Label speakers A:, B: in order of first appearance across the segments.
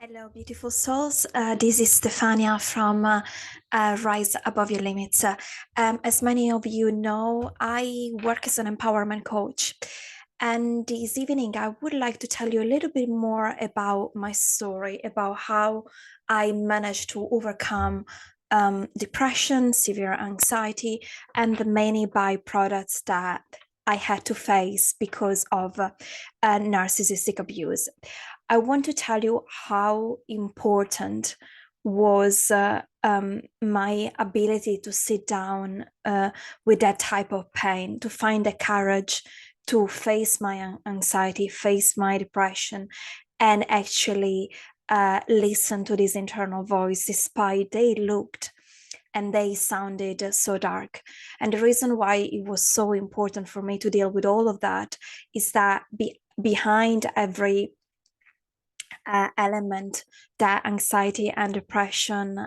A: Hello, beautiful souls. This is Stefania from Rise Above Your Limits. As many of you know, I work as an empowerment coach. And this evening, I would like to tell you a little bit more about my story, about how I managed to overcome depression, severe anxiety, and the many byproducts that I had to face because of narcissistic abuse. I want to tell you how important was my ability to sit down with that type of pain, to find the courage to face my anxiety, face my depression, and actually listen to this internal voice, despite they looked and they sounded so dark. And the reason why it was so important for me to deal with all of that is that behind every element that anxiety and depression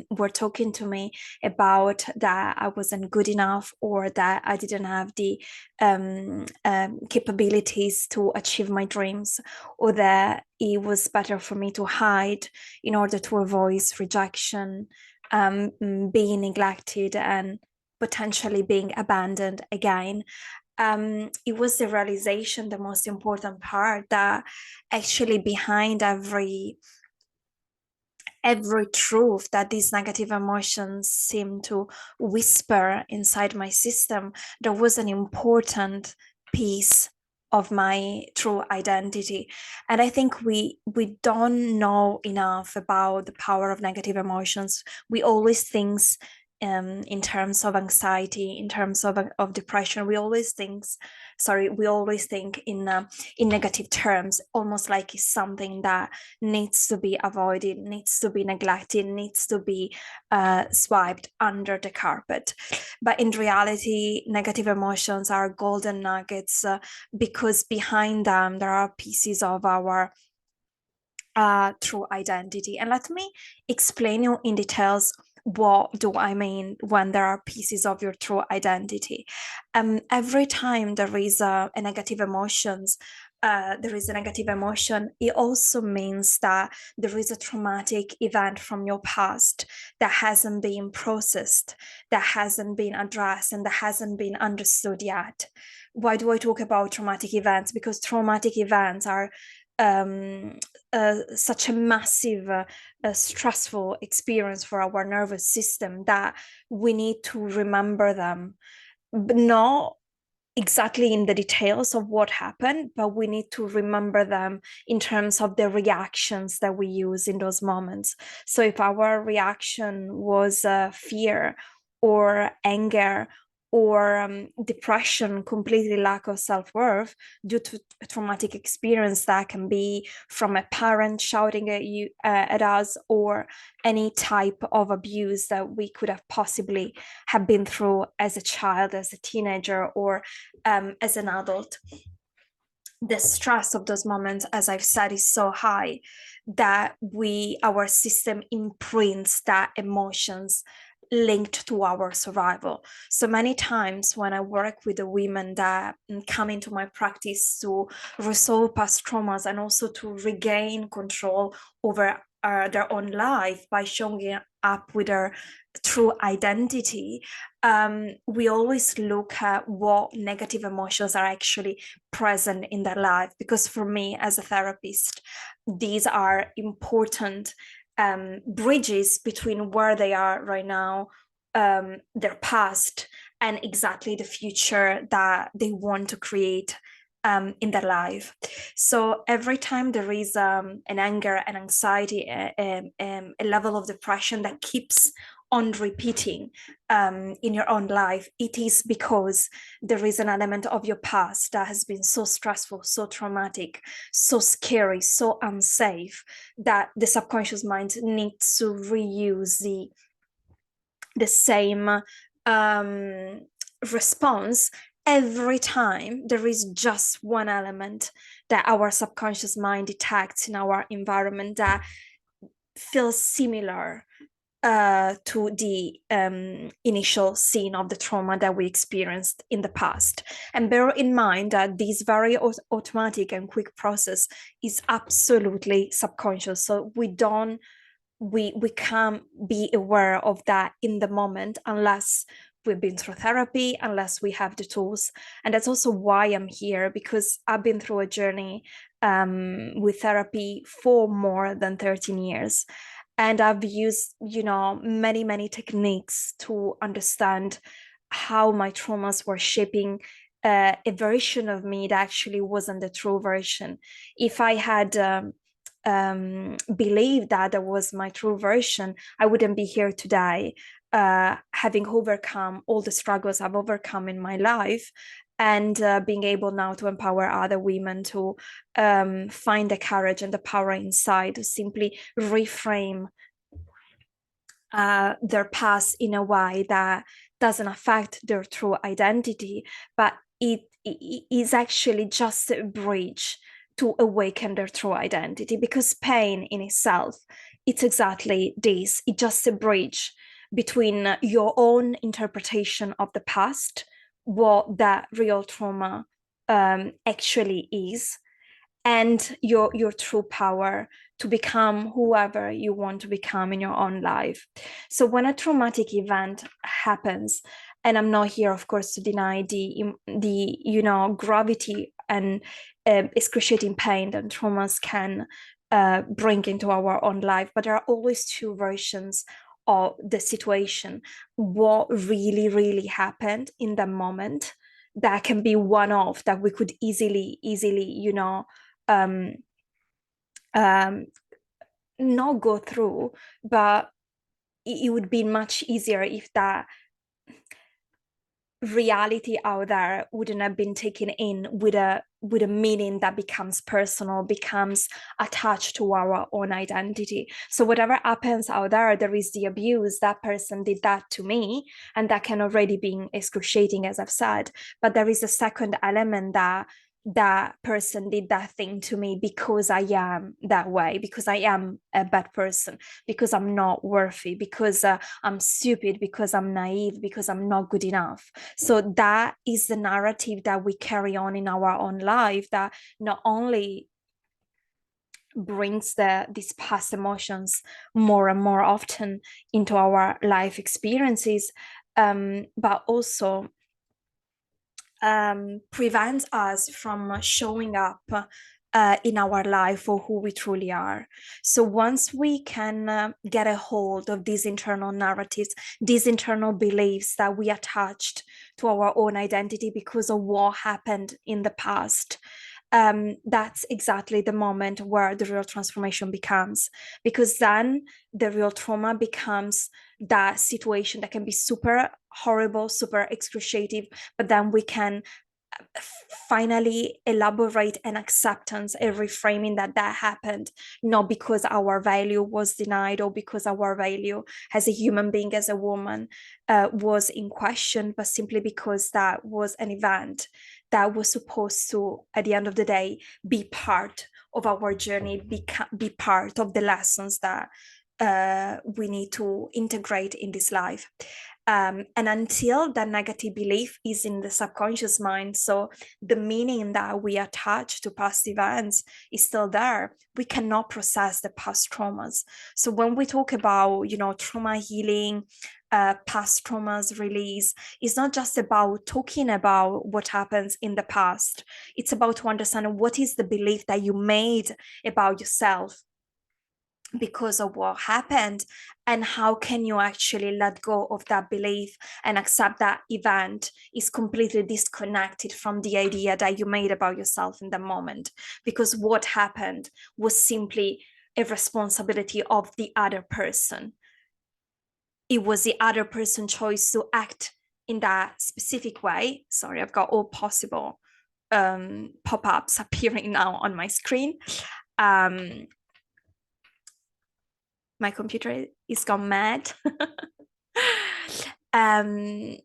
A: were talking to me about, that I wasn't good enough or that I didn't have the capabilities to achieve my dreams, or that it was better for me to hide in order to avoid rejection, being neglected, and potentially being abandoned again. It was the realization, the most important part, that actually behind every truth that these negative emotions seem to whisper inside my system, there was an important piece of my true identity. And I think we don't know enough about the power of negative emotions. We always think in terms of anxiety, in terms of depression. We always think in negative terms, almost like it's something that needs to be avoided, needs to be neglected, needs to be swiped under the carpet. But in reality, negative emotions are golden nuggets, because behind them there are pieces of our true identity. And let me explain you in details what do I mean when there are pieces of your true identity. Every time there is a negative emotions, there is a negative emotion, it also means that there is a traumatic event from your past that hasn't been processed, that hasn't been addressed, and that hasn't been understood yet. Why do I talk about traumatic events? Because traumatic events are such a massive, stressful experience for our nervous system that we need to remember them, but not exactly in the details of what happened, but we need to remember them in terms of the reactions that we use in those moments. So if our reaction was fear or anger or depression, completely lack of self-worth due to a traumatic experience that can be from a parent shouting at you, at us, or any type of abuse that we could have possibly have been through as a child, as a teenager, or as an adult, the stress of those moments, as I've said, is so high that our system imprints that emotions linked to our survival. So many times when I work with the women that come into my practice to resolve past traumas and also to regain control over their own life by showing up with their true identity, we always look at what negative emotions are actually present in their life. Because for me, as a therapist, these are important bridges between where they are right now, their past, and exactly the future that they want to create in their life. So every time there is an anger, an anxiety, a level of depression that keeps on repeating in your own life, it is because there is an element of your past that has been so stressful, so traumatic, so scary, so unsafe, that the subconscious mind needs to reuse the same response every time there is just one element that our subconscious mind detects in our environment that feels similar to the initial scene of the trauma that we experienced in the past. And bear in mind that this very automatic and quick process is absolutely subconscious. So we can't be aware of that in the moment unless we've been through therapy, unless we have the tools. And that's also why I'm here, because I've been through a journey with therapy for more than 13 years. And I've used, many techniques to understand how my traumas were shaping a version of me that actually wasn't the true version. If I had believed that that was my true version, I wouldn't be here today, having overcome all the struggles I've overcome in my life, and being able now to empower other women to find the courage and the power inside to simply reframe their past in a way that doesn't affect their true identity, but it is actually just a bridge to awaken their true identity. Because pain in itself, it's exactly this. It's just a bridge between your own interpretation of the past, what that real trauma actually is, and your true power to become whoever you want to become in your own life. So when a traumatic event happens, and I'm not here, of course, to deny the gravity and excruciating pain that traumas can bring into our own life, but there are always two versions of the situation. What really happened in the moment, that can be one of that we could easily um, um, not go through, but it would be much easier if that reality out there wouldn't have been taken in with a meaning that becomes personal, becomes attached to our own identity. So whatever happens out there, there is the abuse, that person did that to me, and that can already be excruciating, as I've said. But there is a second element, that that person did that thing to me because I am that way, because I am a bad person, because I'm not worthy, because I'm stupid, because I'm naive, because I'm not good enough. So that is the narrative that we carry on in our own life, that not only brings these past emotions more and more often into our life experiences, but also prevents us from showing up in our life for who we truly are. So once we can get a hold of these internal narratives, these internal beliefs that we attached to our own identity because of what happened in the past, that's exactly the moment where the real transformation becomes, because then the real trauma becomes that situation that can be super horrible, super excruciating, but then we can finally elaborate an acceptance, a reframing that that happened, not because our value was denied or because our value as a human being, as a woman, was in question, but simply because that was an event that was supposed to, at the end of the day, be part of our journey, be part of the lessons that we need to integrate in this life. And until that negative belief is in the subconscious mind, so the meaning that we attach to past events is still there, we cannot process the past traumas. So when we talk about, trauma healing, past traumas release, it's not just about talking about what happens in the past. It's about to understand what is the belief that you made about yourself because of what happened, and how can you actually let go of that belief and accept that event is completely disconnected from the idea that you made about yourself in the moment, because what happened was simply a responsibility of the other person. It was the other person's choice to act in that specific way. Sorry, I've got all possible pop-ups appearing now on my screen. My computer is gone mad. And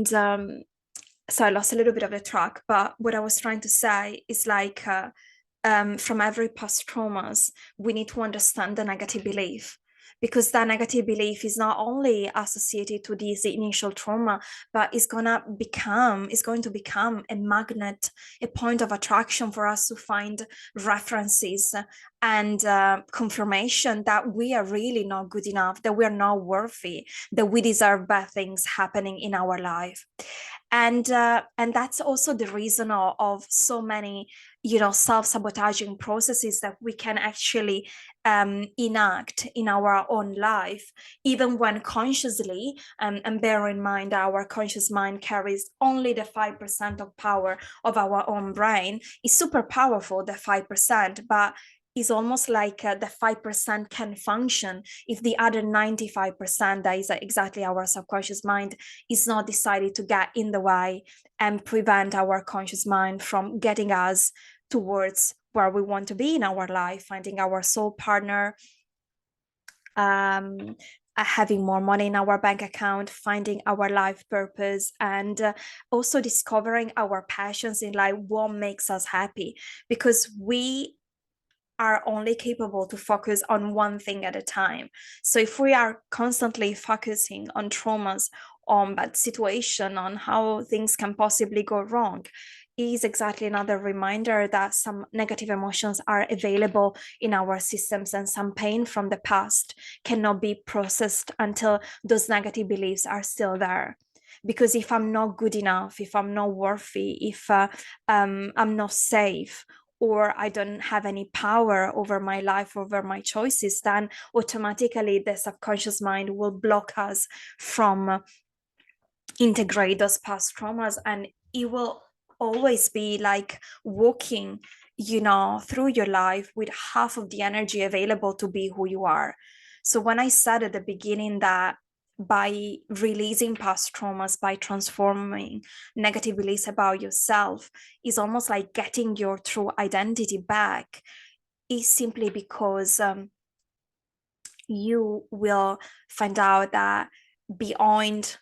A: so I lost a little bit of the track, but what I was trying to say is like, from every past traumas, we need to understand the negative belief, because that negative belief is not only associated to this initial trauma, but it's going to become a magnet, a point of attraction for us to find references and confirmation that we are really not good enough, that we are not worthy, that we deserve bad things happening in our life. And that's also the reason of so many, self-sabotaging processes that we can actually enact in our own life, even when consciously, and bear in mind our conscious mind carries only the 5% of power of our own brain. It's super powerful, the 5%, but it's almost like the 5% can function if the other 95%, that is exactly our subconscious mind, is not decided to get in the way and prevent our conscious mind from getting us towards where we want to be in our life, finding our soul partner, having more money in our bank account, finding our life purpose, and also discovering our passions in life, what makes us happy, because we are only capable to focus on one thing at a time. So if we are constantly focusing on traumas, on bad situation, on how things can possibly go wrong, is exactly another reminder that some negative emotions are available in our systems, and some pain from the past cannot be processed until those negative beliefs are still there. Because if I'm not good enough, if I'm not worthy, if I'm not safe, or I don't have any power over my life, over my choices, then automatically the subconscious mind will block us from integrate those past traumas, and it will always be like walking, through your life with half of the energy available to be who you are. So when I said at the beginning that by releasing past traumas, by transforming negative beliefs about yourself, is almost like getting your true identity back, is simply because you will find out that beyond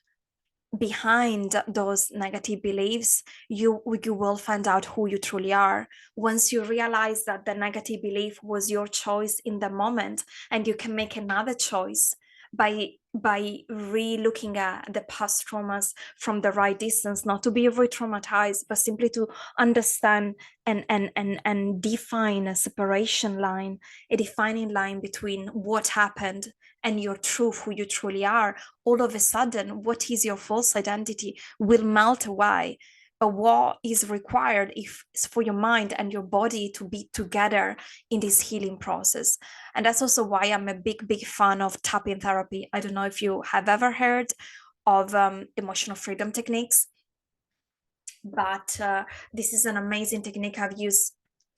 A: behind those negative beliefs, you will find out who you truly are. Once you realize that the negative belief was your choice in the moment, and you can make another choice by re-looking at the past traumas from the right distance, not to be re-traumatized, but simply to understand and define a separation line, a defining line between what happened and your truth, who you truly are. All of a sudden, what is your false identity will melt away. But what is required is for your mind and your body to be together in this healing process. And that's also why I'm a big fan of tapping therapy. I don't know if you have ever heard of emotional freedom techniques, but this is an amazing technique I've used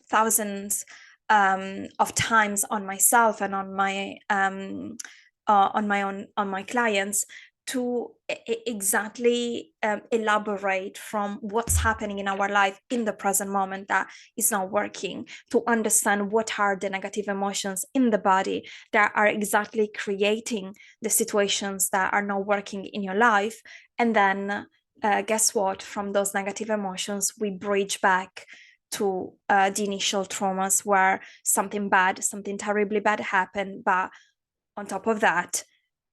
A: thousands of times on myself and on my clients, to exactly elaborate from what's happening in our life in the present moment that is not working, to understand what are the negative emotions in the body that are exactly creating the situations that are not working in your life. And then guess what? From those negative emotions, we bridge back to the initial traumas where something bad, something terribly bad happened. But on top of that,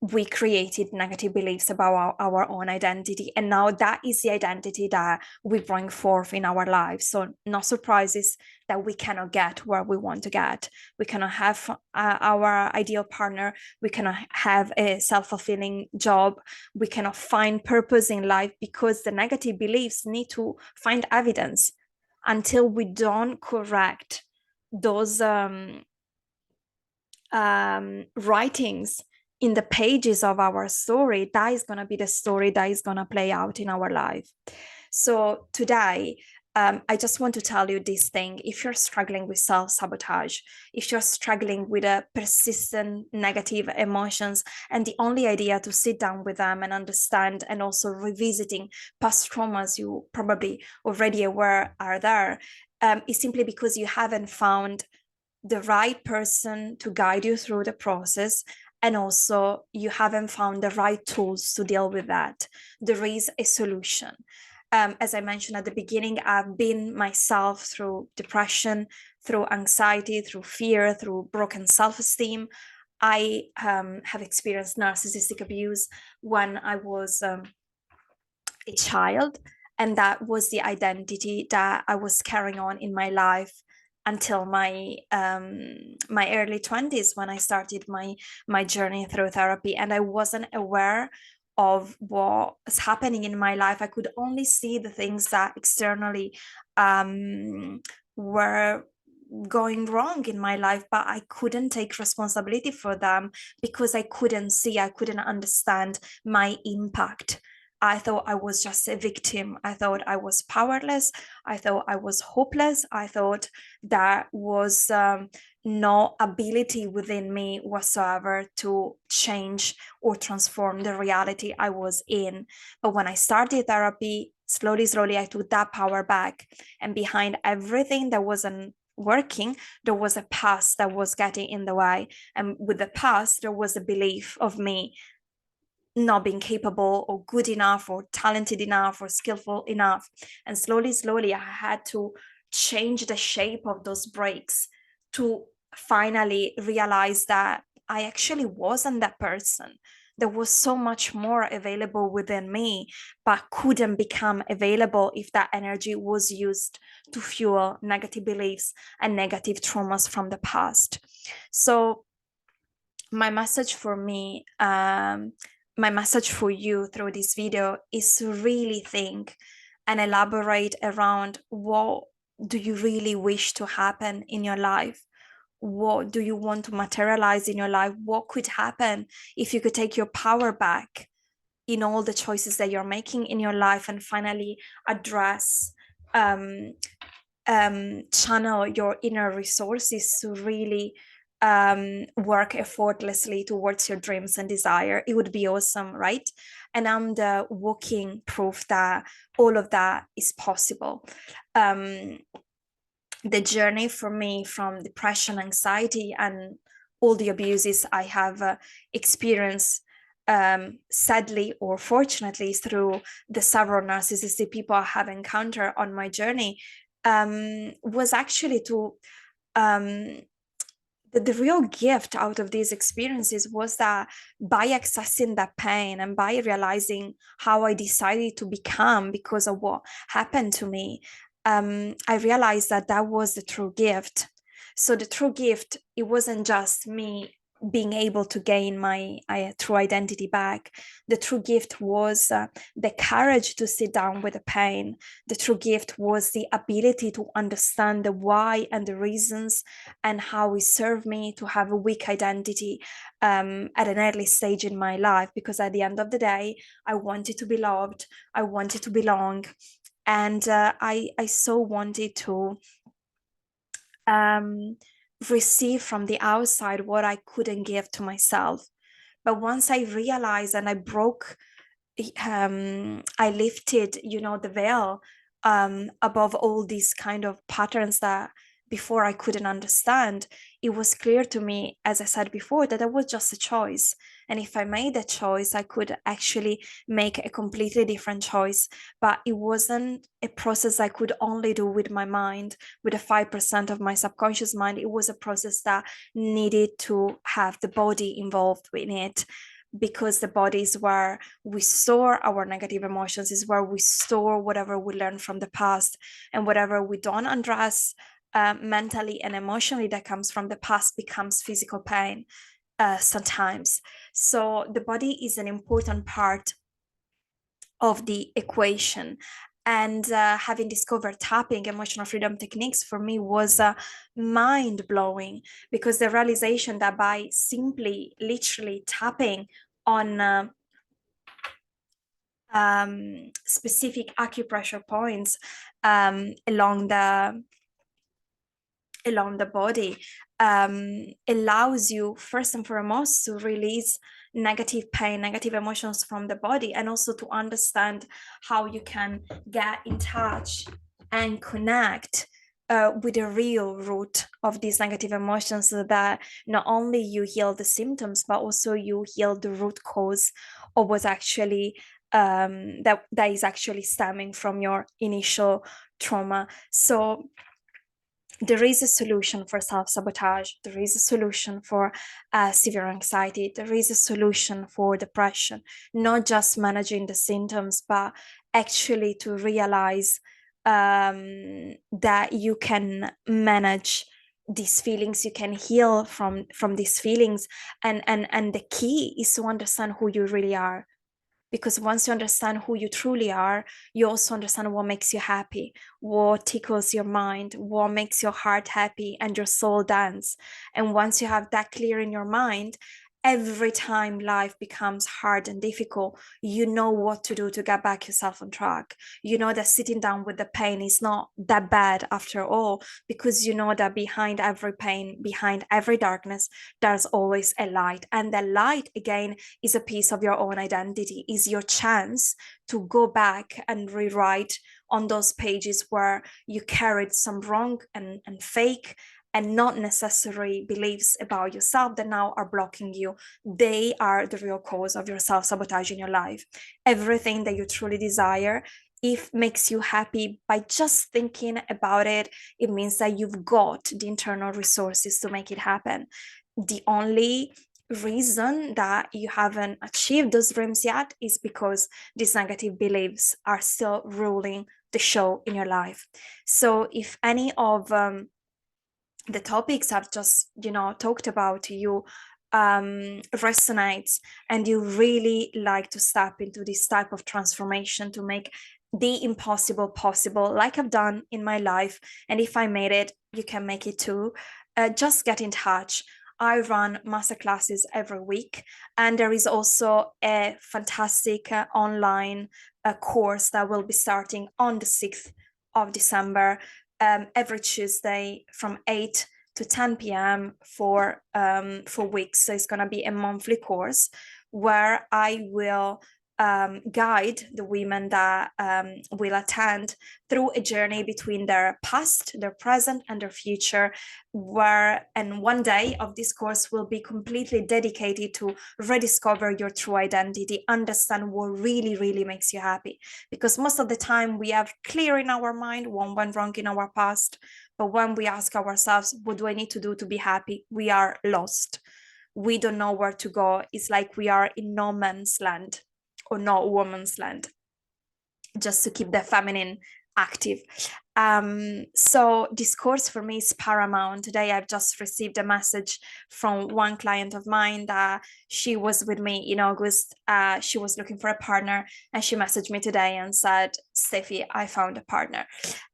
A: we created negative beliefs about our own identity. And now that is the identity that we bring forth in our lives. So no surprises that we cannot get where we want to get. We cannot have our ideal partner. We cannot have a self-fulfilling job. We cannot find purpose in life, because the negative beliefs need to find evidence. Until we don't correct those writings in the pages of our story, that is going to be the story that is going to play out in our life. So today, I just want to tell you this thing. If you're struggling with self-sabotage, if you're struggling with a persistent negative emotions, and the only idea to sit down with them and understand, and also revisiting past traumas you probably already aware are there, is simply because you haven't found the right person to guide you through the process, and also you haven't found the right tools to deal with that. There is a solution. As I mentioned at the beginning, I've been myself through depression, through anxiety, through fear, through broken self-esteem. I have experienced narcissistic abuse when I was a child, and that was the identity that I was carrying on in my life until my early 20s, when I started my journey through therapy. And I wasn't aware of what was happening in my life. I could only see the things that externally were going wrong in my life, but I couldn't take responsibility for them because I couldn't see, I couldn't understand my impact. I thought I was just a victim. I thought I was powerless. I thought I was hopeless. I thought there was no ability within me whatsoever to change or transform the reality I was in. But when I started therapy, slowly, I took that power back. And behind everything that wasn't working, there was a past that was getting in the way. And with the past, there was a belief of me not being capable or good enough or talented enough or skillful enough. And slowly, I had to change the shape of those breaks to finally realize that I actually wasn't that person. There was so much more available within me, but couldn't become available if that energy was used to fuel negative beliefs and negative traumas from the past. So my message for me, my message for you through this video is to really think and elaborate around what do you really wish to happen in your life? What do you want to materialize in your life? What could happen if you could take your power back in all the choices that you're making in your life and finally address channel your inner resources to really work effortlessly towards your dreams and desire? It would be awesome, right? And I'm the walking proof that all of that is possible. The journey for me from depression, anxiety, and all the abuses I have experienced, sadly or fortunately, through the several narcissistic people I have encountered on my journey, was actually to the real gift out of these experiences was that by accessing that pain and by realizing how I decided to become because of what happened to me, I realized that that was the true gift. So the true gift, it wasn't just me being able to gain my true identity back. The true gift was the courage to sit down with the pain. The true gift was the ability to understand the why and the reasons and how it served me to have a weak identity at an early stage in my life. Because at the end of the day, I wanted to be loved, I wanted to belong, and I so wanted to receive from the outside what I couldn't give to myself. But once I realized and I broke, I lifted, the veil above all these kind of patterns that before I couldn't understand, it was clear to me, as I said before, that it was just a choice. And if I made a choice, I could actually make a completely different choice. But it wasn't a process I could only do with my mind, with a 5% of my subconscious mind. It was a process that needed to have the body involved in it, because the body is where we store our negative emotions, is where we store whatever we learned from the past, and whatever we don't address mentally and emotionally that comes from the past becomes physical pain sometimes. So the body is an important part of the equation. And having discovered tapping, emotional freedom techniques, for me was mind blowing, because the realization that by simply, literally tapping on specific acupressure points along the body allows you, first and foremost, to release negative pain, negative emotions from the body, and also to understand how you can get in touch and connect with the real root of these negative emotions, so that not only you heal the symptoms, but also you heal the root cause of what's actually that is actually stemming from your initial trauma. So there is a solution for self-sabotage. There is a solution for severe anxiety. There is a solution for depression, not just managing the symptoms, but actually to realize that you can manage these feelings, you can heal from these feelings, and the key is to understand who you really are. Because once you understand who you truly are, you also understand what makes you happy, what tickles your mind, what makes your heart happy and your soul dance. And once you have that clear in your mind, every time life becomes hard and difficult, you know what to do to get back yourself on track. You know that sitting down with the pain is not that bad after all, because you know that behind every pain, behind every darkness, there's always a light. And the light, again, is a piece of your own identity, is your chance to go back and rewrite on those pages where you carried some wrong and fake and not necessary beliefs about yourself that now are blocking you. They are the real cause of your self-sabotage in your life. Everything that you truly desire, if makes you happy by just thinking about it, it means that you've got the internal resources to make it happen. The only reason that you haven't achieved those dreams yet is because these negative beliefs are still ruling the show in your life. So if any of the topics I've just, talked about you resonates, and you really like to step into this type of transformation to make the impossible possible, like I've done in my life, and if I made it, you can make it too, just get in touch. I run masterclasses every week, and there is also a fantastic online course that will be starting on the 6th of December, every Tuesday from 8 to 10 p.m. for weeks. So it's going to be a monthly course where I will guide the women that will attend through a journey between their past, their present, and their future. And one day of this course will be completely dedicated to rediscover your true identity, understand what really, really makes you happy. Because most of the time we have clear in our mind what went wrong in our past, but when we ask ourselves, what do I need to do to be happy? We are lost. We don't know where to go. It's like we are in no man's land or no woman's land, just to keep the feminine active. So this course for me is paramount. Today I've just received a message from one client of mine that she was with me in August. She was looking for a partner, and she messaged me today and said, Steffi, I found a partner.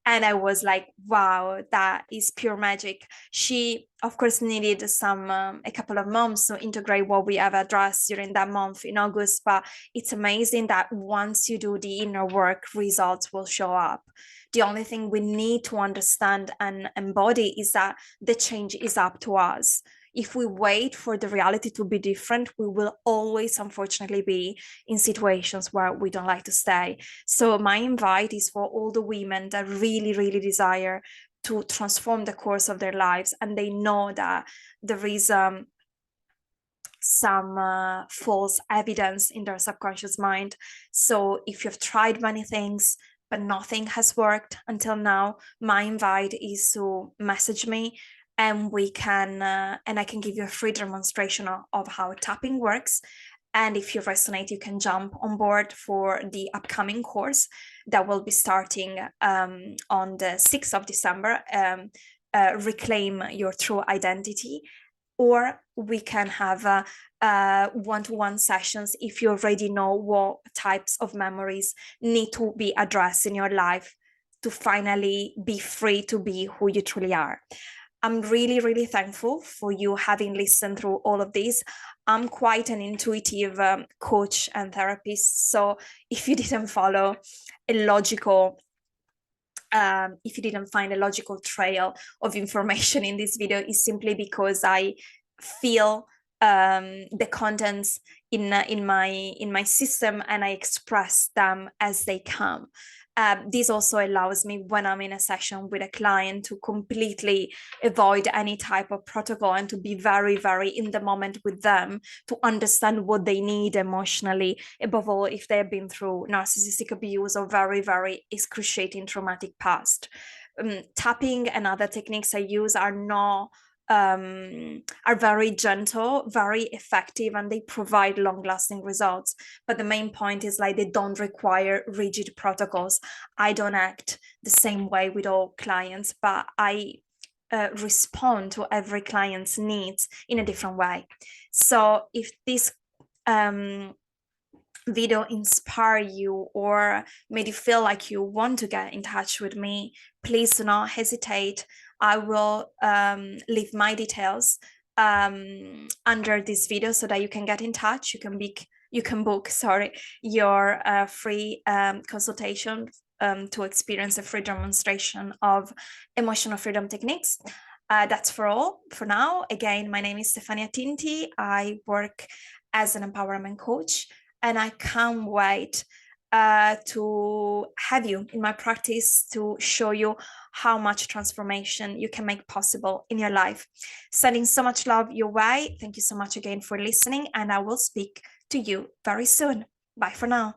A: And I was like, wow, that is pure magic. She, of course, needed a couple of months to integrate what we have addressed during that month in August. But it's amazing that once you do the inner work, results will show up. The only thing we need to understand and embody is that the change is up to us. If we wait for the reality to be different, we will always, unfortunately, be in situations where we don't like to stay. So my invite is for all the women that really, really desire to transform the course of their lives, and they know that there is some false evidence in their subconscious mind. So if you've tried many things but nothing has worked until now, my invite is to message me, and we can and I can give you a free demonstration of how tapping works. And if you resonate, you can jump on board for the upcoming course that will be starting on the 6th of December, Reclaim Your True Identity. Or we can have one-to-one sessions if you already know what types of memories need to be addressed in your life to finally be free to be who you truly are. I'm really, really thankful for you having listened through all of this. I'm quite an intuitive coach and therapist. So if you didn't follow a logical if you didn't find a logical trail of information in this video, is simply because I feel the contents in my system, and I express them as they come. This also allows me, when I'm in a session with a client, to completely avoid any type of protocol and to be very, very in the moment with them, to understand what they need emotionally, above all if they've been through narcissistic abuse or very, very excruciating traumatic past. Tapping and other techniques I use are very gentle, very effective, and they provide long-lasting results. But the main point is, like, they don't require rigid protocols. I don't act the same way with all clients, but I respond to every client's needs in a different way. So if this video inspire you or made you feel like you want to get in touch with me, please do not hesitate. I will leave my details under this video so that you can get in touch. You can book, sorry, your free consultation to experience a free demonstration of emotional freedom techniques. That's all for now. Again, my name is Stefania Tinti. I work as an empowerment coach, and I can't wait to have you in my practice to show you how much transformation you can make possible in your life. Sending so much love your way. Thank you so much again for listening, and I will speak to you very soon. Bye for now.